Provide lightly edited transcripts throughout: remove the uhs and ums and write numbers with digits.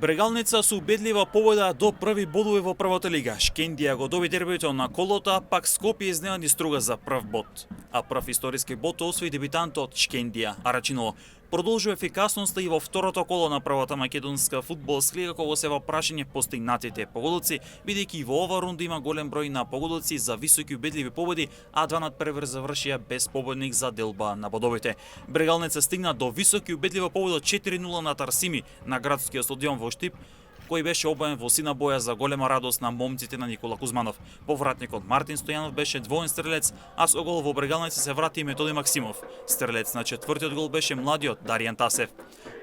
Брегалница со убедлива победа до први бодови во првата лига. Шкендија го доби дербито на колота, пак Скопје изненади Струга за прв бод. А прв историски бод освои дебитантот Шкендија, Арачиново. Продолжува ефикасноста и во второто коло на првата македонска фудбалска лига, кога се во прашање постигнатите погодоци, бидејќи во ова рунда има голем број на погодоци за високи убедливи победи, а два надпревар завршија без победник за делба на бодовите. Брегалница стигна до високи убедлива победа 4-0 над Арсими на градскиот стадион во Штип, кој беше обоен во сина боја за голема радост на момците на Никола Кузманов. Повратникот Мартин Стојанов беше двоен стрелец, а со гол во Брегалница се врати и Методи Максимов. Стрелец на четвртиот гол беше младиот Даријан Тасев.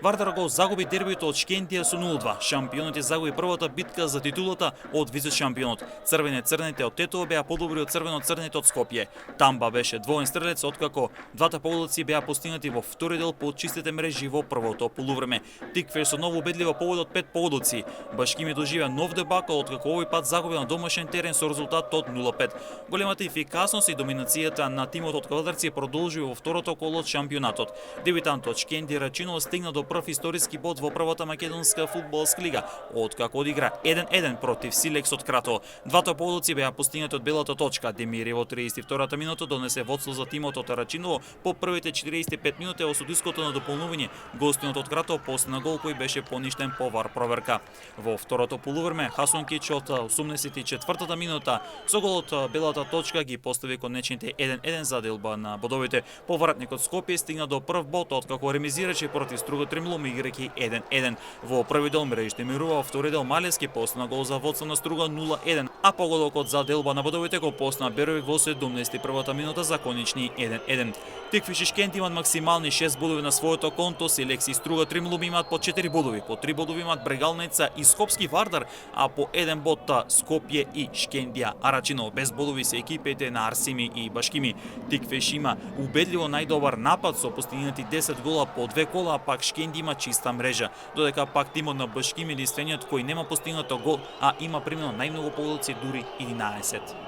Вардар го загуби дербито од Шкендија со 0-2. Шампионот загуби првата битка за титулата од вице-шампионот. Црвените од Тетово беа подобри од црвено-црните од Скопје. Тамба беше двоен стрелец, откако двата погодоци беа постигнати во втори дел по чистите мрежи во првото полувреме. Тикве со ново убедлива победа од 5 погодоци. Башкими доживеа нов дебакл, откако овој пат загуби на домашен терен со резултат од 0-5. Големата ефикасност и доминацијата на тимот од Квадарци продолжи во второто коло од шампионатот. Дебитантот Шкендија Рачинова стигна до прв историски бод во првата македонска фудбалска лига, откако одигра 1-1 против Силекс од Кратово. Двата погодоци беа постигнати од белата точка. Демири во 32-та минута донесе водство за тимот од Рачиново по првите 45 минути во судиското на дополнување. Гостинот од Кратово постигна гол кој беше поништен по вар проверка. Во второто полувреме Хасункич од 84-та минута со голот белата точка ги постави конечните 1-1 за делба на бодовите. Повратникот Скопје стигна до прв бод, откако ремизираше против Струга Тремлум играјќи 1-1. Во први дел мрежите мирува, во втори дел Малевски постигна гол за водство на Струга 0-1, а погодокот за делба на бодовите го постигна Беровик во 71-та минута за конечни 1-1. Тикви Шишкент имаат максимални 6 бодови на своето конто, Селекси и Струга Тремлум имаат по 4 бодови, по 3 бодови имаат Брегалница и Скопски Вардар, а по 1 бод Скопје и Шкендија Арачиново. Без бодови се екипите на Арсими и Башкими. Тиквеш има убедливо најдобар напад со постигнати 10 гола по 2 кола, а пак Шкендија има чиста мрежа, додека пак тимот на Башкими единствениот кој нема постигнато гол, а има примено најмногу погодоци, дури 11.